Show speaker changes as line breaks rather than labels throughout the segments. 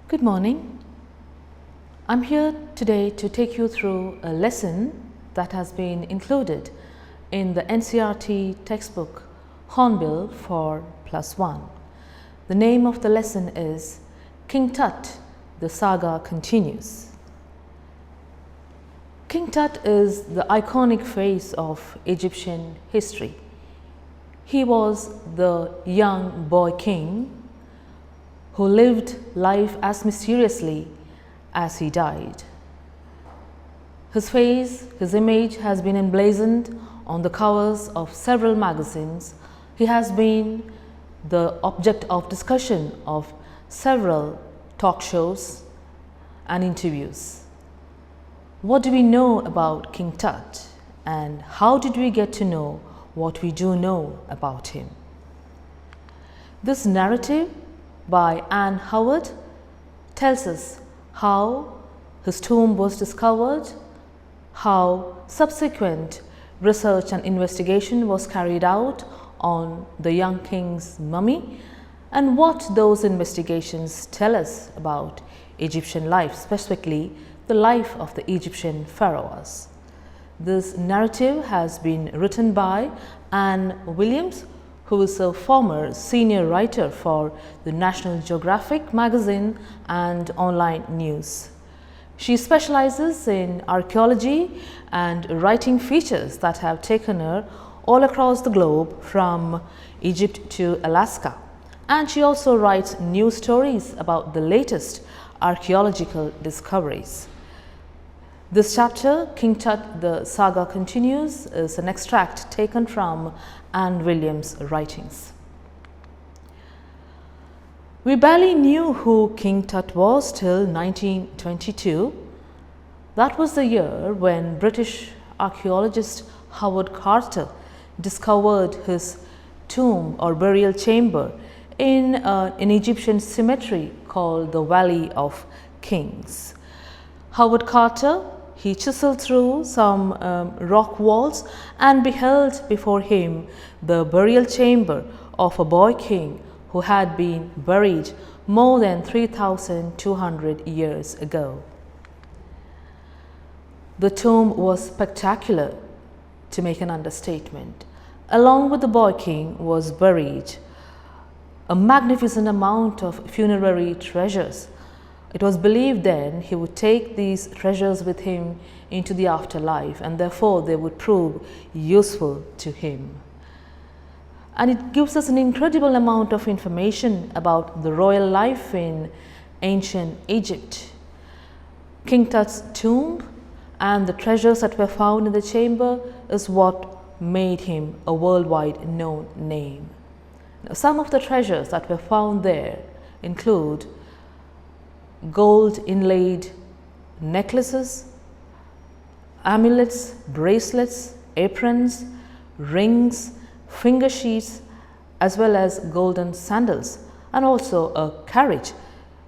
Good morning. I'm here today to take you through a lesson that has been included in the NCERT textbook Hornbill for +1. The name of the lesson is King Tut, the Saga Continues. King Tut is the iconic face of Egyptian history. He was the young boy king who lived life as mysteriously as he died. His face, his image has been emblazoned on the covers of several magazines. He has been the object of discussion of several talk shows and interviews. What do we know about King Tut, and how did we get to know what we do know about him? This narrative by Anne Howard tells us how his tomb was discovered, how subsequent research and investigation was carried out on the young king's mummy, and what those investigations tell us about Egyptian life, specifically the life of the Egyptian pharaohs. This narrative has been written by Anne Williams, who is a former senior writer for the National Geographic magazine and online news. She specializes in archaeology and writing features that have taken her all across the globe from Egypt to Alaska. And she also writes news stories about the latest archaeological discoveries. This chapter, King Tut, the Saga Continues, is an extract taken from Anne Williams' writings. We barely knew who King Tut was till 1922. That was the year when British archaeologist Howard Carter discovered his tomb or burial chamber in an Egyptian cemetery called the Valley of Kings. Howard Carter, he chiseled through some rock walls and beheld before him the burial chamber of a boy king who had been buried more than 3,200 years ago. The tomb was spectacular, to make an understatement. Along with the boy king was buried a magnificent amount of funerary treasures. It was believed then he would take these treasures with him into the afterlife, and therefore they would prove useful to him. And it gives us an incredible amount of information about the royal life in ancient Egypt. King Tut's tomb and the treasures that were found in the chamber is what made him a worldwide known name. Now, some of the treasures that were found there include gold inlaid necklaces, amulets, bracelets, aprons, rings, finger sheaths, as well as golden sandals, and also a carriage.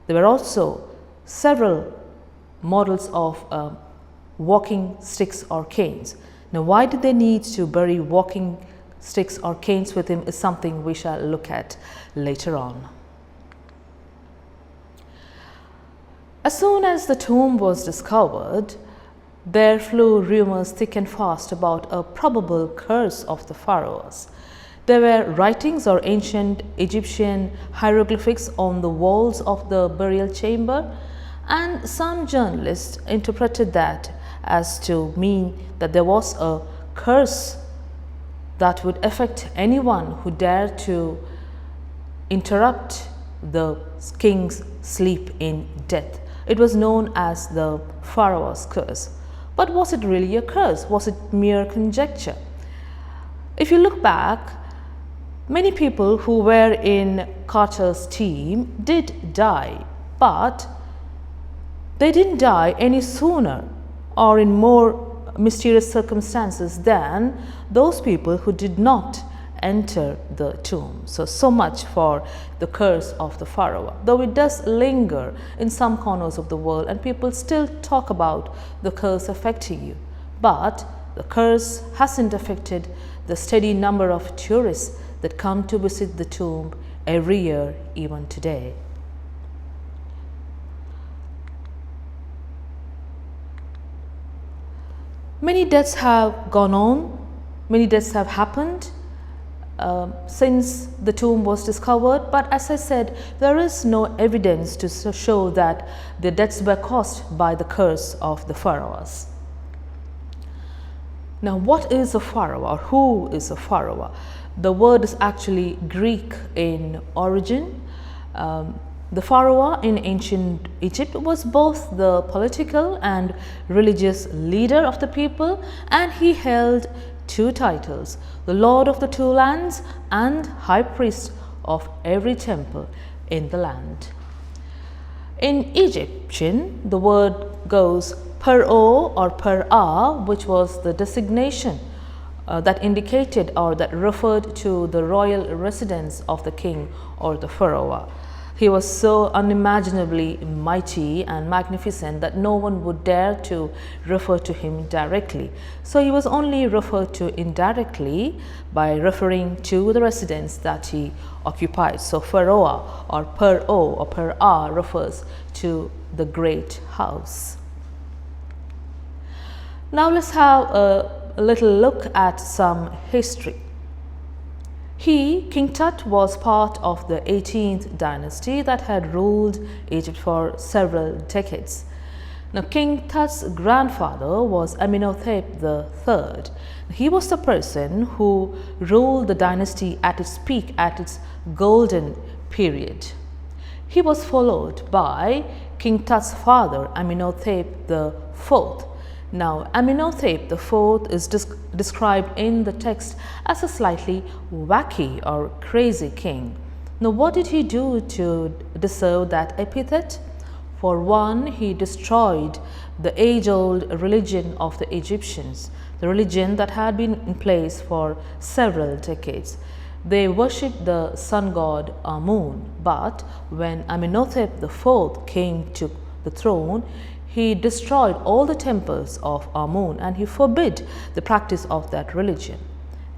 There were also several models of walking sticks or canes. Now, why did they need to bury walking sticks or canes with him is something we shall look at later on. As soon as the tomb was discovered, there flew rumors thick and fast about a probable curse of the pharaohs. There were writings or ancient Egyptian hieroglyphics on the walls of the burial chamber, and some journalists interpreted that as to mean that there was a curse that would affect anyone who dared to interrupt the king's sleep in death. It was known as the Pharaoh's curse. But was it really a curse? Was it mere conjecture? If you look back, many people who were in Carter's team did die, but they didn't die any sooner or in more mysterious circumstances than those people who did not enter the tomb. So much for the curse of the pharaoh, though it does linger in some corners of the world and people still talk about the curse affecting you. But the curse hasn't affected the steady number of tourists that come to visit the tomb every year, even today. Many deaths have gone on, many deaths have happened since the tomb was discovered, but as I said, there is no evidence to show that the deaths were caused by the curse of the pharaohs. Now, what is a pharaoh, or who is a pharaoh? The word is actually Greek in origin. The pharaoh in ancient Egypt was both the political and religious leader of the people, and he held two titles: the Lord of the two lands and High Priest of every temple in the land. In Egyptian, the word goes Pharaoh or Pharaoh, which was the designation that indicated or that referred to the royal residence of the king or the pharaoh. He was so unimaginably mighty and magnificent that no one would dare to refer to him directly. So he was only referred to indirectly by referring to the residence that he occupied. So pharaoh or Pharaoh refers to the great house. Now let's have a little look at some history. King Tut, was part of the 18th dynasty that had ruled Egypt for several decades. Now, King Tut's grandfather was Amenhotep III. He was the person who ruled the dynasty at its peak, at its golden period. He was followed by King Tut's father, Amenhotep IV. Now, Amenhotep IV is described in the text as a slightly wacky or crazy king. Now, what did he do to deserve that epithet? For one, he destroyed the age-old religion of the Egyptians, the religion that had been in place for several decades. They worshipped the sun god Amun, but when Amenhotep IV came to the throne, he destroyed all the temples of Amun and he forbid the practice of that religion.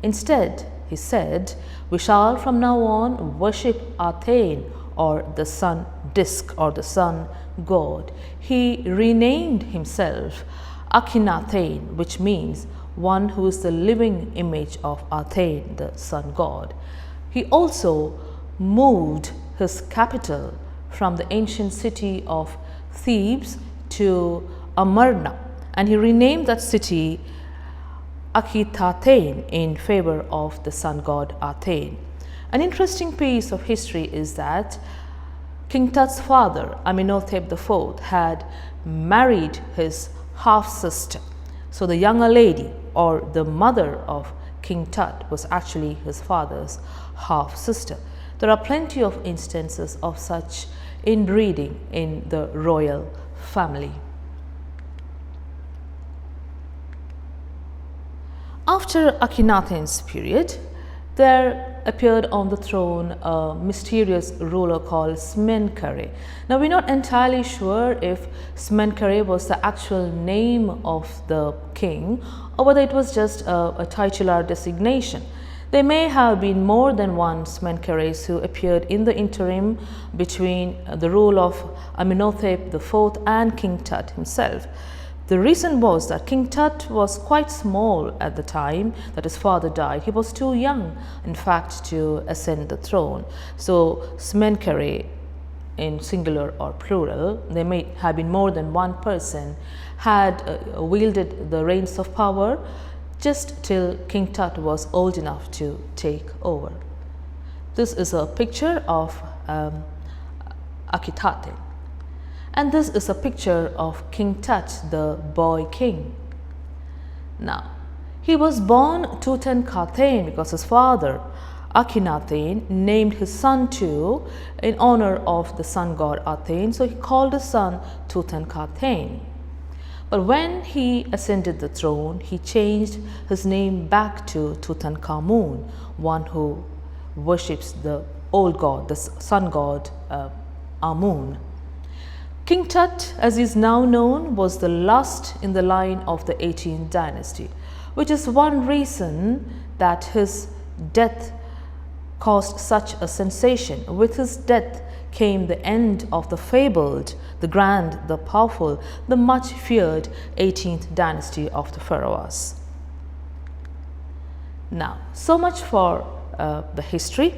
Instead, he said, "We shall from now on worship Akhenaten, or the sun disk or the sun god." He renamed himself Akhenaten, which means one who is the living image of Akhenaten, the sun god. He also moved his capital from the ancient city of Thebes to Amarna, and he renamed that city Akhetaten in favor of the sun god Akhenaten. An interesting piece of history is that King Tut's father, Amenhotep IV, had married his half-sister. So the younger lady, or the mother of King Tut, was actually his father's half-sister. There are plenty of instances of such inbreeding in the royal family. After Akhenaten's period, there appeared on the throne a mysterious ruler called Smenkhare. Now, we're not entirely sure if Smenkhare was the actual name of the king or whether it was just a titular designation. There may have been more than one Smenkhare who appeared in the interim between the rule of Amenhotep IV and King Tut himself. The reason was that King Tut was quite small at the time that his father died. He was too young, in fact, to ascend the throne. So Smenkhare, in singular or plural, there may have been more than one person, had wielded the reins of power just till King Tut was old enough to take over. This is a picture of Akhetaten. And this is a picture of King Tut, the boy king. Now, he was born Tutankhaten because his father, Akhenaten, named his son too in honor of the sun god Akhenaten, so he called his son Tutankhaten. But when he ascended the throne, he changed his name back to Tutankhamun, one who worships the old god, the sun god Amun. King Tut, as is now known, was the last in the line of the 18th dynasty, which is one reason that his death caused such a sensation. With his death came the end of the fabled, the grand, the powerful, the much feared 18th dynasty of the Pharaohs. Now, so much for the history.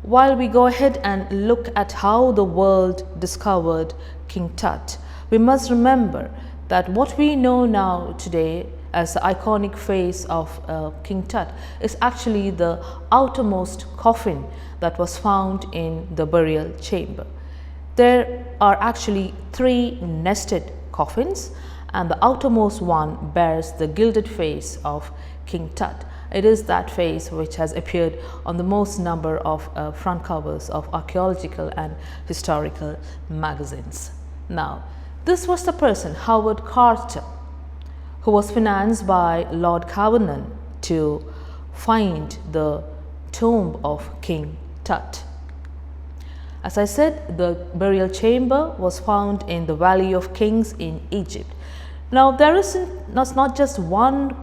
While we go ahead and look at how the world discovered King Tut, we must remember that what we know now today as the iconic face of King Tut is actually the outermost coffin that was found in the burial chamber. There are actually 3 nested coffins, and the outermost one bears the gilded face of King Tut. It is that face which has appeared on the most number of front covers of archaeological and historical magazines. Now, this was the person, Howard Carter, who was financed by Lord Carnarvon to find the tomb of King Tut. As I said, the burial chamber was found in the Valley of Kings in Egypt. Now, there's not just one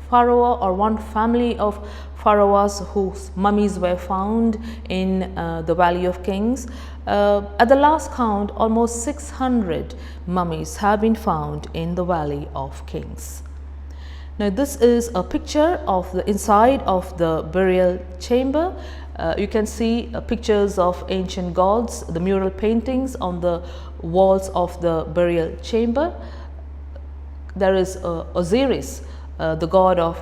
pharaoh or one family of pharaohs whose mummies were found in the Valley of Kings. At the last count, almost 600 mummies have been found in the Valley of Kings. Now, this is a picture of the inside of the burial chamber. You can see pictures of ancient gods, the mural paintings on the walls of the burial chamber. There is Osiris, the god of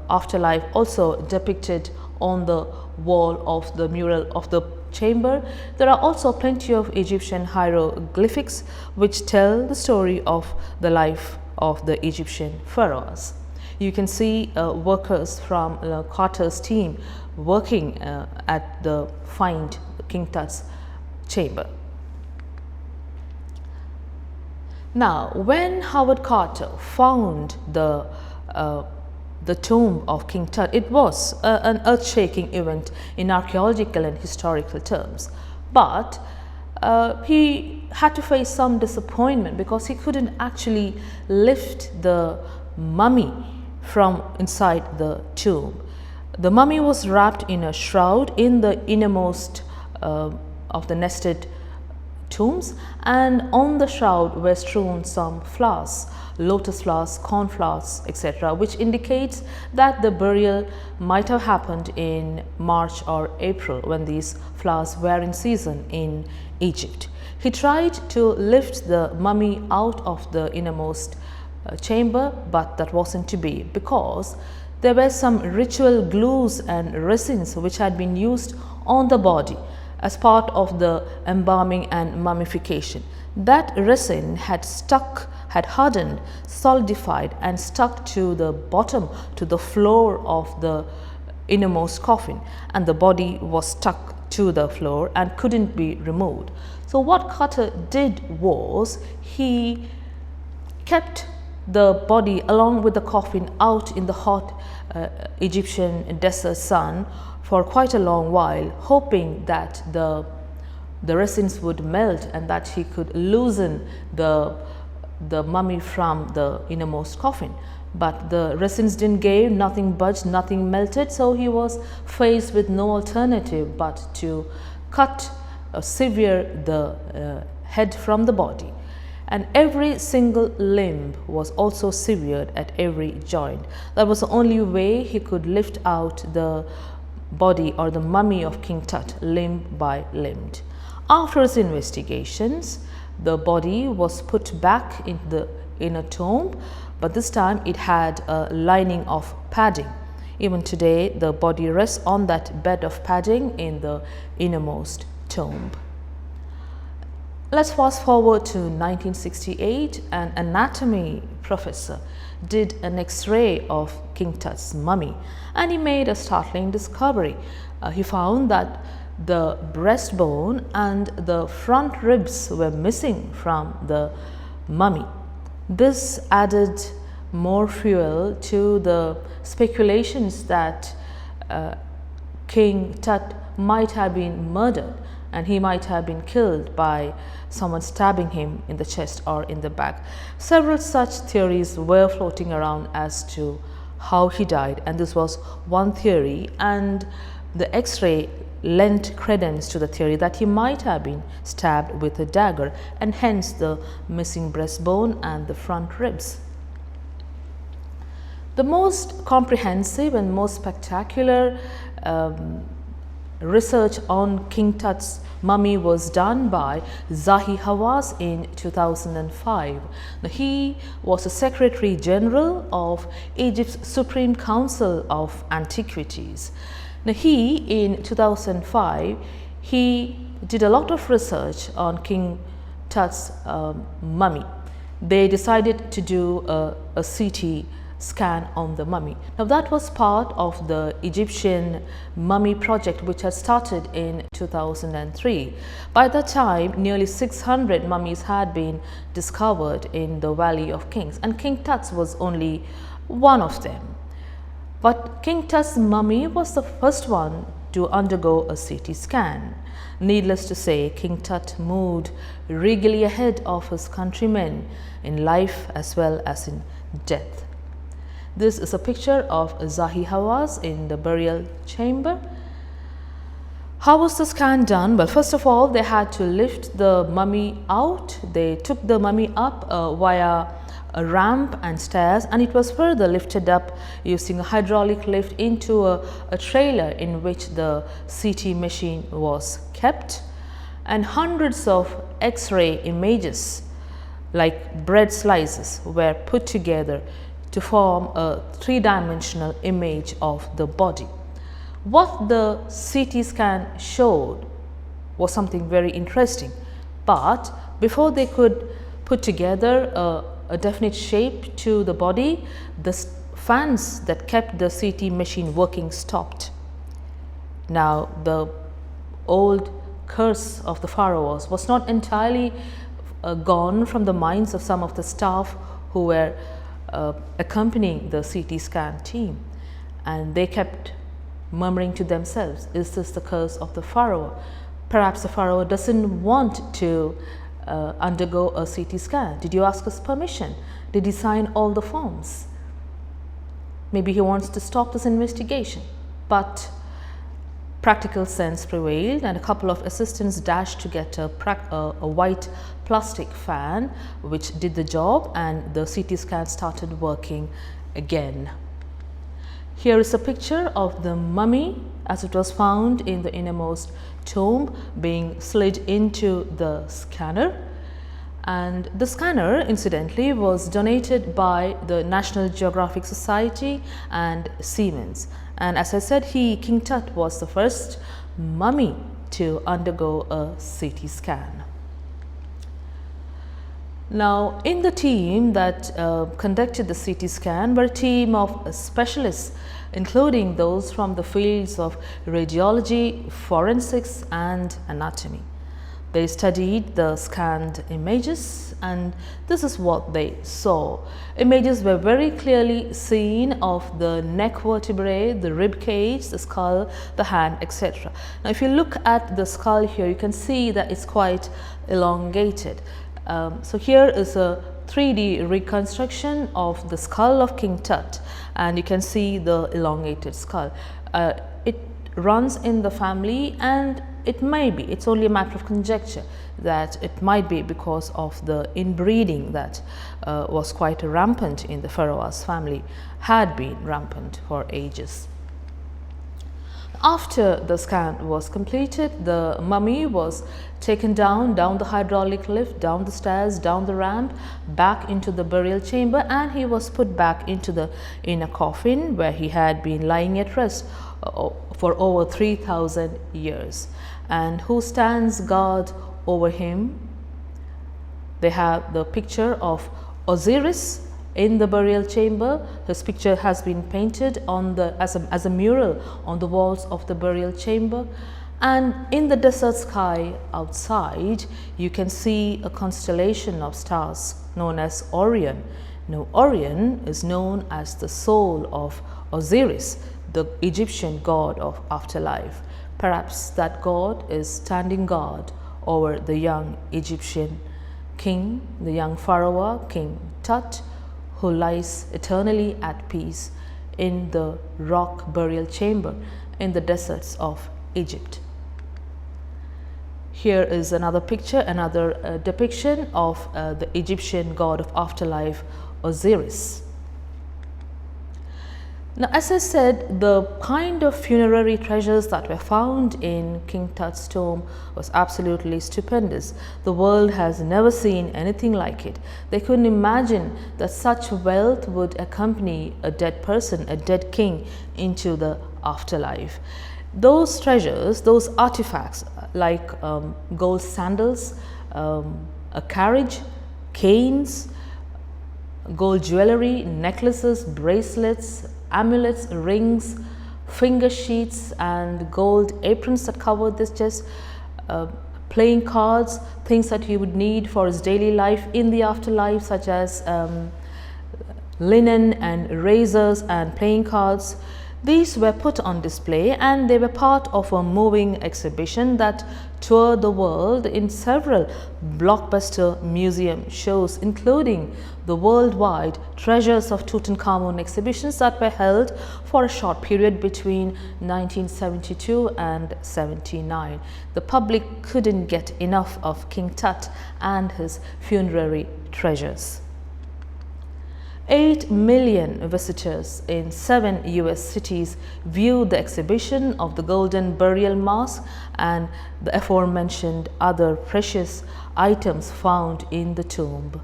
afterlife, also depicted on the wall of the mural of the chamber. There are also plenty of Egyptian hieroglyphics which tell the story of the life of the Egyptian pharaohs. You can see workers from Carter's team working at the find King Tut's chamber. Now, when Howard Carter found the tomb of King Tut, it was an earth-shaking event in archaeological and historical terms. But he had to face some disappointment because he couldn't actually lift the mummy from inside the tomb. The mummy was wrapped in a shroud in the innermost of the nested tombs, and on the shroud were strewn some flowers, lotus flowers, corn flowers, etc., which indicates that the burial might have happened in March or April when these flowers were in season in Egypt. He tried to lift the mummy out of the innermost chamber, but that wasn't to be, because there were some ritual glues and resins which had been used on the body as part of the embalming and mummification. That resin had hardened, solidified, and stuck to the bottom, to the floor of the innermost coffin, and the body was stuck to the floor and couldn't be removed. So what Carter did was he kept the body along with the coffin out in the hot Egyptian desert sun for quite a long while, hoping that the resins would melt and that he could loosen the mummy from the innermost coffin. But the resins didn't give, nothing budged, nothing melted, so he was faced with no alternative but to cut or sever the head from the body. And every single limb was also severed at every joint. That was the only way he could lift out the body or the mummy of King Tut limb by limb. After his investigations, the body was put back in the inner tomb, but this time it had a lining of padding. Even today, the body rests on that bed of padding in the innermost tomb. Let's fast forward to 1968. An anatomy professor did an X-ray of King Tut's mummy, and he made a startling discovery. He found that the breastbone and the front ribs were missing from the mummy. This added more fuel to the speculations that King Tut might have been murdered, and he might have been killed by someone stabbing him in the chest or in the back. Several such theories were floating around as to how he died, and this was one theory, and the X-ray lent credence to the theory that he might have been stabbed with a dagger, and hence the missing breastbone and the front ribs. The most comprehensive and most spectacular research on King Tut's mummy was done by Zahi Hawass in 2005. Now, he was the Secretary General of Egypt's Supreme Council of Antiquities. Now, in 2005, he did a lot of research on King Tut's mummy. They decided to do a CT scan on the mummy. Now, that was part of the Egyptian mummy project, which had started in 2003. By that time, nearly 600 mummies had been discovered in the Valley of Kings, and King Tut's was only one of them. But King Tut's mummy was the first one to undergo a CT scan. Needless to say, King Tut moved regally ahead of his countrymen in life as well as in death. This is a picture of Zahi Hawass in the burial chamber. How was the scan done? Well, first of all, they had to lift the mummy out. They took the mummy up via a ramp and stairs, and it was further lifted up using a hydraulic lift into a trailer in which the CT machine was kept, and hundreds of X-ray images like bread slices were put together to form a three-dimensional image of the body. What the CT scan showed was something very interesting, but before they could put together a definite shape to the body, the fans that kept the CT machine working stopped. Now, the old curse of the pharaohs was not entirely gone from the minds of some of the staff who were accompanying the CT scan team, and they kept murmuring to themselves, is this the curse of the pharaoh? Perhaps the pharaoh doesn't want to undergo a CT scan. Did you ask us permission? Did he sign all the forms? Maybe he wants to stop this investigation. But practical sense prevailed, and a couple of assistants dashed to get a white plastic fan which did the job, and the CT scan started working again. Here is a picture of the mummy as it was found in the innermost tomb being slid into the scanner. And the scanner, incidentally, was donated by the National Geographic Society and Siemens. And as I said, King Tut was the first mummy to undergo a CT scan. Now, in the team that conducted the CT scan were a team of specialists, including those from the fields of radiology, forensics, and anatomy. They studied the scanned images, and this is what they saw. Images were very clearly seen of the neck vertebrae, the rib cage, the skull, the hand, etc. Now, if you look at the skull here, you can see that it's quite elongated. So here is a 3D reconstruction of the skull of King Tut, and you can see the elongated skull. It runs in the family, and it may be, it's only a matter of conjecture, that it might be because of the inbreeding that was quite rampant in the Pharaohs family, had been rampant for ages. After the scan was completed, the mummy was taken down the hydraulic lift, down the stairs, down the ramp, back into the burial chamber, and he was put back into the inner coffin where he had been lying at rest for over 3,000 years. And who stands guard over him? They have the picture of Osiris in the burial chamber. His picture has been painted on as a mural on the walls of the burial chamber. And in the desert sky outside, you can see a constellation of stars known as Orion. Now, Orion is known as the soul of Osiris, the Egyptian god of afterlife. Perhaps that god is standing guard over the young Egyptian king, the young pharaoh, King Tut, who lies eternally at peace in the rock burial chamber in the deserts of Egypt. Here is another picture, another depiction of the Egyptian god of afterlife, Osiris. Now, as I said, the kind of funerary treasures that were found in King Tut's tomb was absolutely stupendous. The world has never seen anything like it. They couldn't imagine that such wealth would accompany a dead person, a dead king, into the afterlife. Those treasures, those artifacts like gold sandals, a carriage, canes, gold jewelry, necklaces, bracelets, amulets, rings, finger sheets and gold aprons that covered this chest, playing cards, things that he would need for his daily life in the afterlife, such as linen and razors and playing cards. These were put on display and they were part of a moving exhibition that toured the world in several blockbuster museum shows, including the worldwide Treasures of Tutankhamun exhibitions that were held for a short period between 1972 and 79. The public couldn't get enough of King Tut and his funerary treasures. 8 million visitors in 7 US cities viewed the exhibition of the golden burial mask and the aforementioned other precious items found in the tomb.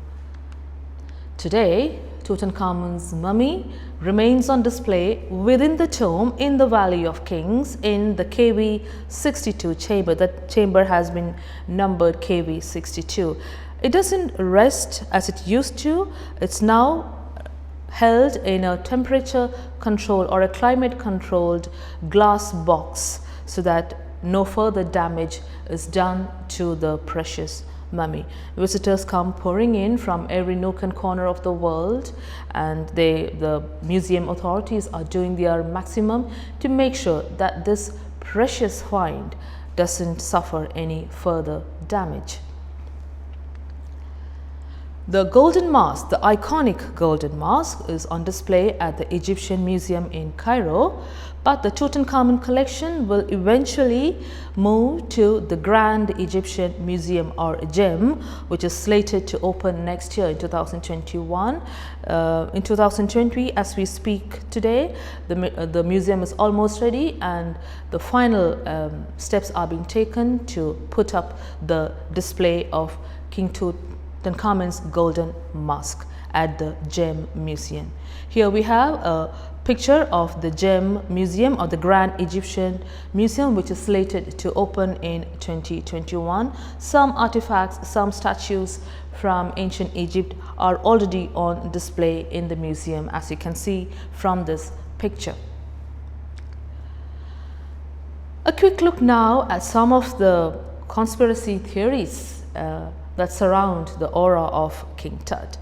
Today, Tutankhamun's mummy remains on display within the tomb in the Valley of Kings in the KV 62 chamber. That chamber has been numbered KV 62. It doesn't rest as it used to. It's now held in a temperature controlled or a climate controlled glass box so that no further damage is done to the precious mummy. Visitors come pouring in from every nook and corner of the world, and the museum authorities are doing their maximum to make sure that this precious find doesn't suffer any further damage. The golden mask, the iconic golden mask, is on display at the Egyptian Museum in Cairo, but the Tutankhamun collection will eventually move to the Grand Egyptian Museum, or GEM, which is slated to open next year in 2021. In 2020, as we speak today, the museum is almost ready and the final steps are being taken to put up the display of King Tutankhamun's golden mask at the GEM Museum. Here we have a picture of the GEM Museum, or the Grand Egyptian Museum, which is slated to open in 2021. Some artifacts, some statues from ancient Egypt are already on display in the museum, as you can see from this picture. A quick look now at some of the conspiracy theories that surround the aura of King Tut.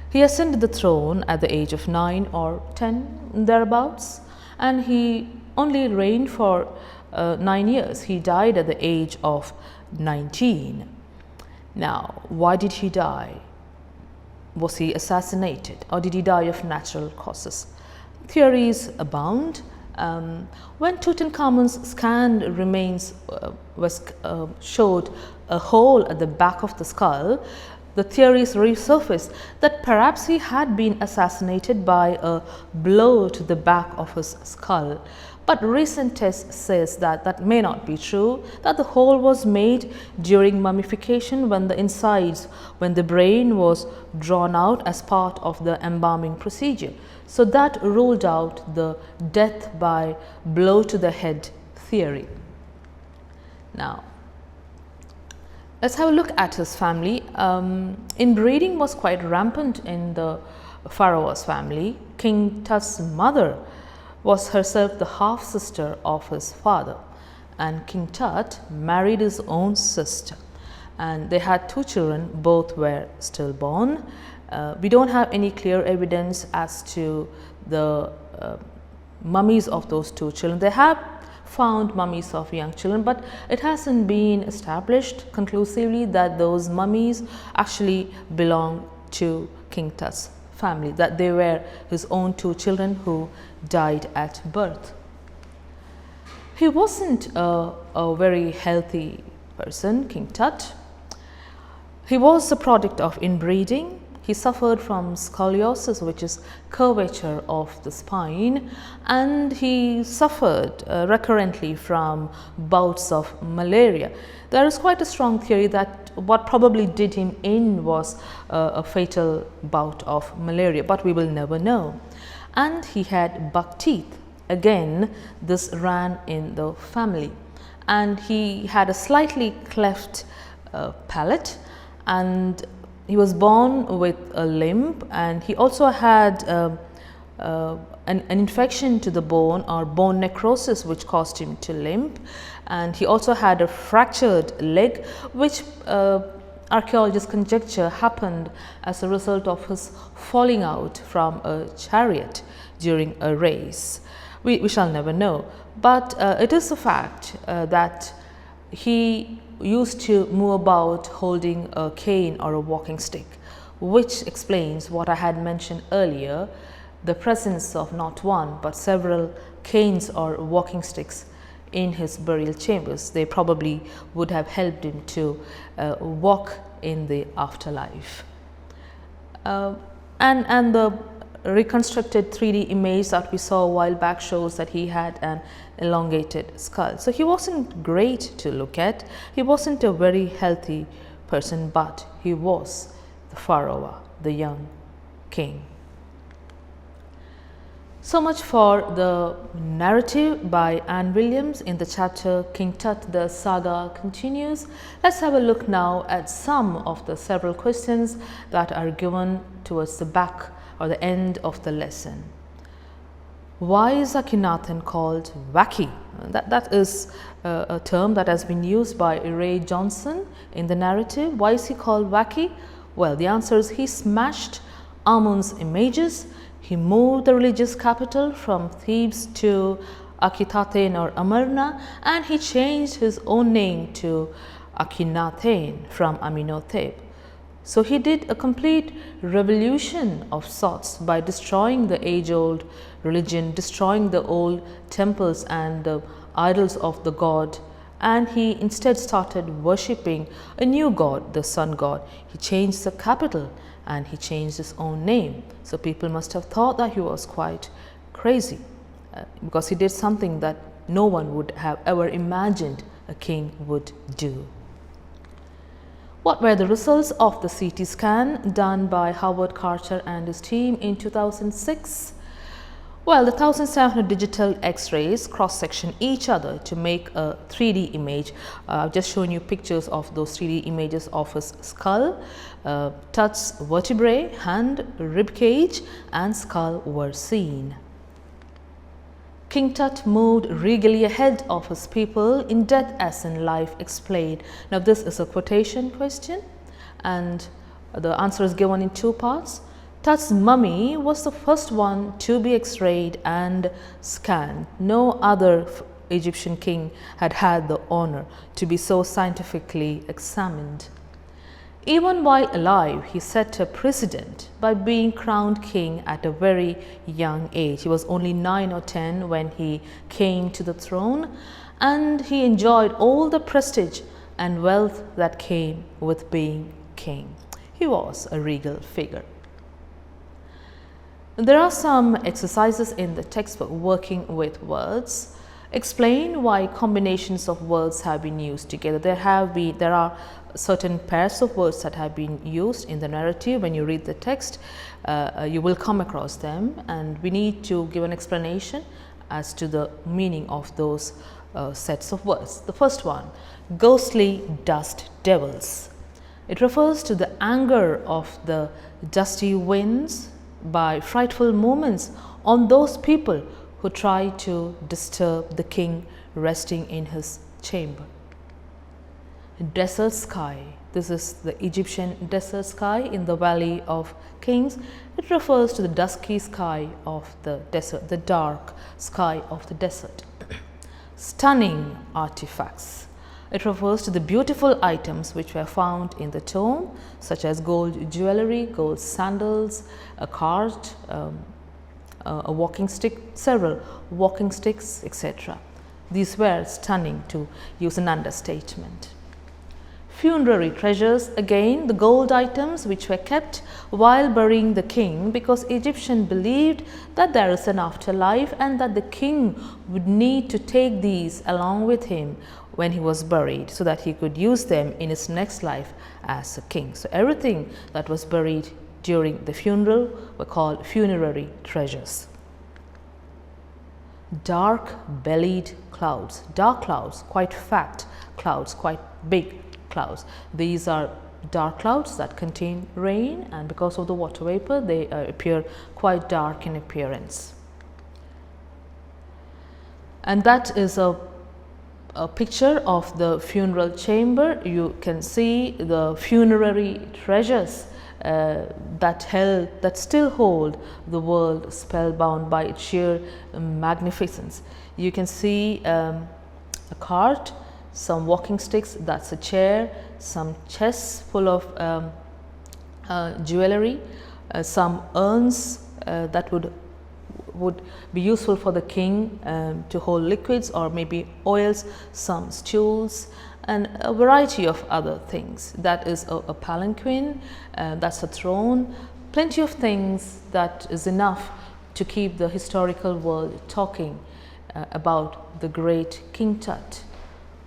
He ascended the throne at the age of 9 or 10 thereabouts, and he only reigned for 9 years. He died at the age of 19. Now, why did he die? Was he assassinated, or did he die of natural causes? Theories abound. When Tutankhamun's scanned remains showed a hole at the back of the skull, the theories resurfaced that perhaps he had been assassinated by a blow to the back of his skull. But recent tests says that that may not be true, that the hole was made during mummification when the brain was drawn out as part of the embalming procedure. So that ruled out the death by blow to the head theory. Now, let's have a look at his family. Inbreeding was quite rampant in the Pharaoh's family. King Tut's mother was herself the half-sister of his father, and King Tut married his own sister, and they had 2 children. Both were stillborn. We don't have any clear evidence as to the mummies of those 2 children. They have found mummies of young children, but it hasn't been established conclusively that those mummies actually belong to King Tut's family, that they were his own 2 children who died at birth. He wasn't a very healthy person, King Tut. He was the product of inbreeding. He suffered from scoliosis, which is curvature of the spine, and he suffered recurrently from bouts of malaria. There is quite a strong theory that what probably did him in was a fatal bout of malaria, but we will never know. And he had buck teeth. Again, this ran in the family. And he had a slightly cleft palate, and he was born with a limp, and he also had an infection to the bone or bone necrosis, which caused him to limp. And he also had a fractured leg, which archaeologists conjecture happened as a result of his falling out from a chariot during a race. We shall never know, but it is a fact that he used to move about holding a cane or a walking stick, which explains what I had mentioned earlier, the presence of not one but several canes or walking sticks in his burial chambers. They probably would have helped him to walk in the afterlife. And the reconstructed 3D image that we saw a while back shows that he had an elongated skull. So he wasn't great to look at. He wasn't a very healthy person, but he was the pharaoh, the young king. So much for the narrative by Anne Williams in the chapter King Tut, the saga continues. Let's have a look now at some of the several questions that are given towards the back or the end of the lesson. Why is Akhenaten called wacky? That is a term that has been used by Ray Johnson in the narrative. Why is he called wacky? Well, the answer is he smashed Amun's images. He moved the religious capital from Thebes to Akhetaten or Amarna, and he changed his own name to Akhenaten from Amenhotep. So he did a complete revolution of sorts by destroying the age-old religion, destroying the old temples and the idols of the god, and he instead started worshipping a new god, the sun god. He changed the capital and he changed his own name. So people must have thought that he was quite crazy because he did something that no one would have ever imagined a king would do. What were the results of the CT scan done by Howard Carter and his team in 2006? Well, the 1700 digital X-rays cross-section each other to make a 3D image. I've just shown you pictures of those 3D images of his skull. Tut's vertebrae, hand, rib cage and skull were seen. King Tut moved regally ahead of his people in death as in life explained. Now this is a quotation question and the answer is given in two parts. Tut's mummy was the first one to be x-rayed and scanned. No other Egyptian king had had the honor to be so scientifically examined. Even while alive, he set a precedent by being crowned king at a very young age. He was only 9 or 10 when he came to the throne, and he enjoyed all the prestige and wealth that came with being king. He was a regal figure. There are some exercises in the textbook working with words. Explain why combinations of words have been used together. There are certain pairs of words that have been used in the narrative. When you read the text, you will come across them, and we need to give an explanation as to the meaning of those sets of words. The first one, ghostly dust devils. It refers to the anger of the dusty winds by frightful movements on those people who try to disturb the king resting in his chamber. Desert sky. This is the Egyptian desert sky in the Valley of Kings. It refers to the dusky sky of the desert, the dark sky of the desert. Stunning artifacts. It refers to the beautiful items which were found in the tomb, such as gold jewelry, gold sandals, a cart, a walking stick, several walking sticks, etc. These were stunning, to use an understatement. Funerary treasures, again the gold items which were kept while burying the king, because Egyptians believed that there is an afterlife and that the king would need to take these along with him when he was buried, so that he could use them in his next life as a king. So everything that was buried during the funeral were called funerary treasures. Dark-bellied clouds, dark clouds, quite fat clouds, quite big clouds. These are dark clouds that contain rain, and because of the water vapor they appear quite dark in appearance. And that is a picture of the funeral chamber. You can see the funerary treasures that still hold the world spellbound by its sheer magnificence. You can see a cart, some walking sticks, that's a chair, some chests full of jewelry, some urns that would be useful for the king to hold liquids or maybe oils, some stools, and a variety of other things. That is a palanquin, that's a throne, plenty of things that is enough to keep the historical world talking about the great King Tut,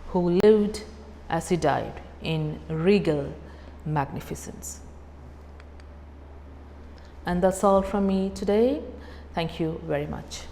who lived as he died in regal magnificence. And that's all from me today. Thank you very much.